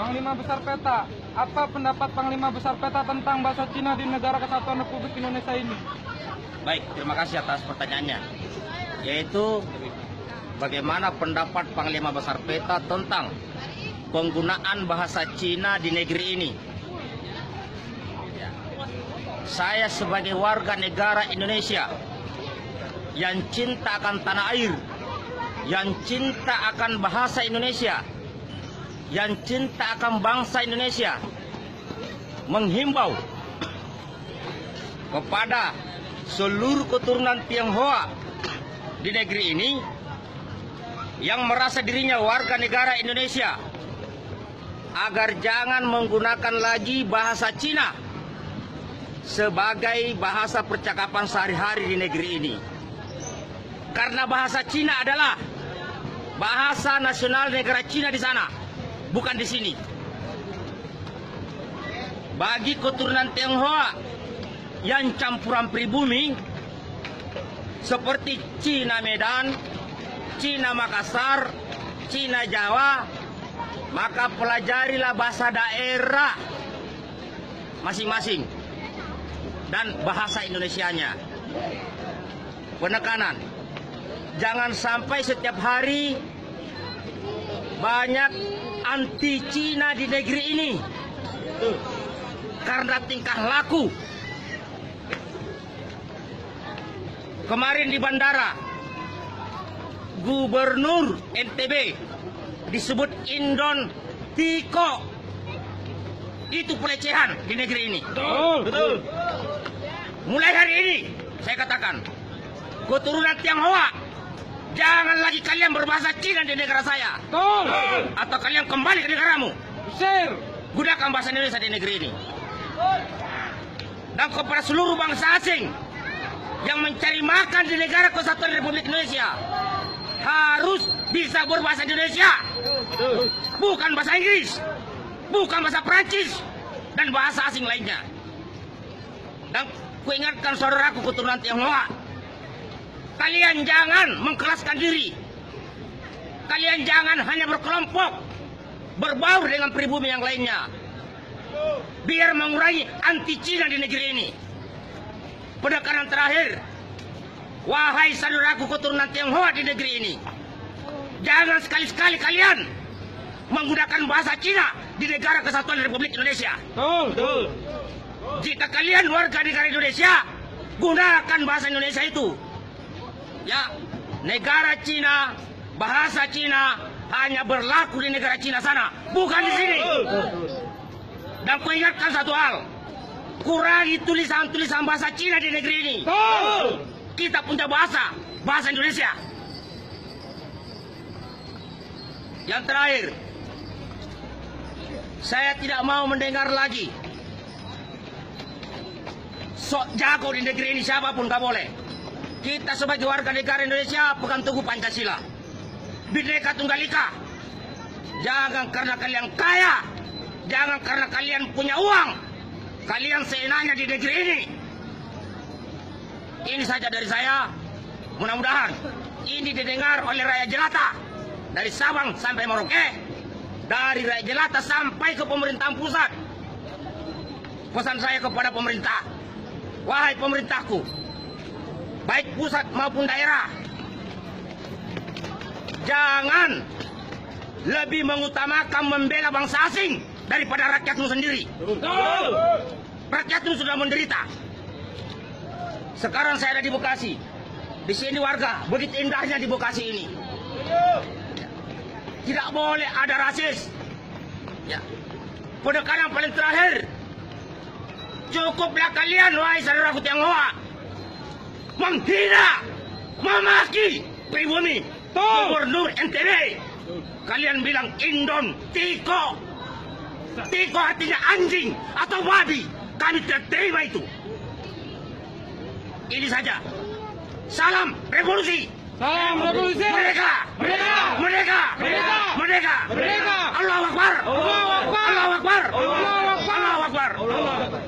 Panglima Besar PETA, apa pendapat Panglima Besar PETA tentang bahasa Cina di Negara Kesatuan Republik Indonesia ini? Baik, terima kasih atas pertanyaannya. Yaitu bagaimana pendapat Panglima Besar PETA tentang penggunaan bahasa Cina di negeri ini. Saya sebagai warga negara Indonesia yang cinta akan tanah air, yang cinta akan bahasa Indonesia, yang cinta akan bangsa Indonesia, menghimbau kepada seluruh keturunan Tionghoa di negeri ini yang merasa dirinya warga negara Indonesia agar jangan menggunakan lagi bahasa Cina sebagai bahasa percakapan sehari-hari di negeri ini. Karena bahasa Cina adalah bahasa nasional negara Cina di sana, bukan di sini. Bagi keturunan Tionghoa yang campuran pribumi seperti Cina Medan, Cina Makassar, Cina Jawa, maka pelajarilah bahasa daerah masing-masing dan bahasa Indonesianya. Penekanan, jangan sampai setiap hari banyak anti Cina di negeri ini karena tingkah laku. Kemarin di bandara, Gubernur NTB disebut Indon Tiko. Itu pelecehan di negeri ini. Betul. Mulai hari ini saya katakan, keturunan Tionghoa, jangan lagi kalian berbahasa Cina di negara saya. Atau kalian kembali ke negaramu. Gunakan bahasa Indonesia di negeri ini. Dan kepada seluruh bangsa asing yang mencari makan di negara Kesatuan Republik Indonesia, harus bisa berbahasa Indonesia, bukan bahasa Inggris, bukan bahasa Prancis, dan bahasa asing lainnya. Dan kuingatkan saudaraku keturunan Tionghoa, kalian jangan mengkelaskan diri. Kalian jangan hanya berkelompok, berbaur dengan pribumi yang lainnya, biar mengurangi anti Cina di negeri ini. Penekanan terakhir, wahai saudaraku keturunan Tionghoa di negeri ini, jangan sekali-sekali kalian menggunakan bahasa Cina di negara Kesatuan Republik Indonesia. Jika kalian warga negara Indonesia, gunakan bahasa Indonesia itu. Ya, negara Cina, bahasa Cina hanya berlaku di negara Cina sana, bukan di sini. Dan kuingatkan satu hal, kurangi tulisan-tulisan bahasa Cina di negeri ini. Kita punya bahasa Indonesia. Yang terakhir, saya tidak mau mendengar lagi sok jago di negeri ini, siapapun gak boleh. Kita sebagai warga negara Indonesia pegang teguh Pancasila, Bhinneka Tunggal Ika. Jangan karena kalian kaya, jangan karena kalian punya uang, kalian seenaknya di negeri ini. Ini saja dari saya. Mudah-mudahan ini didengar oleh rakyat jelata, dari Sabang sampai Merauke, dari rakyat jelata sampai ke pemerintahan pusat. Pesan saya kepada pemerintah, wahai pemerintahku, baik pusat maupun daerah, jangan lebih mengutamakan membela bangsa asing daripada rakyatmu sendiri. Rakyatmu sudah menderita. Sekarang saya ada di Bekasi. Di sini warga begitu indahnya di Bekasi ini. Tidak boleh ada rasis. Ya. Penekanan paling terakhir, cukuplah kalian wahai saudaraku Tionghoa menghina, memaki pribumi Gubernur NTB. Kalian bilang Indon Tiko. Tiko artinya anjing atau babi. Kami tidak terima itu. Ini saja. Salam revolusi. Salam revolusi. Merdeka. Merdeka. Merdeka. Merdeka. Merdeka. Merdeka. Allahu Akbar. Allahu Akbar. Allahu Akbar. Allahu Akbar. Allahu Akbar. Allahu Akbar.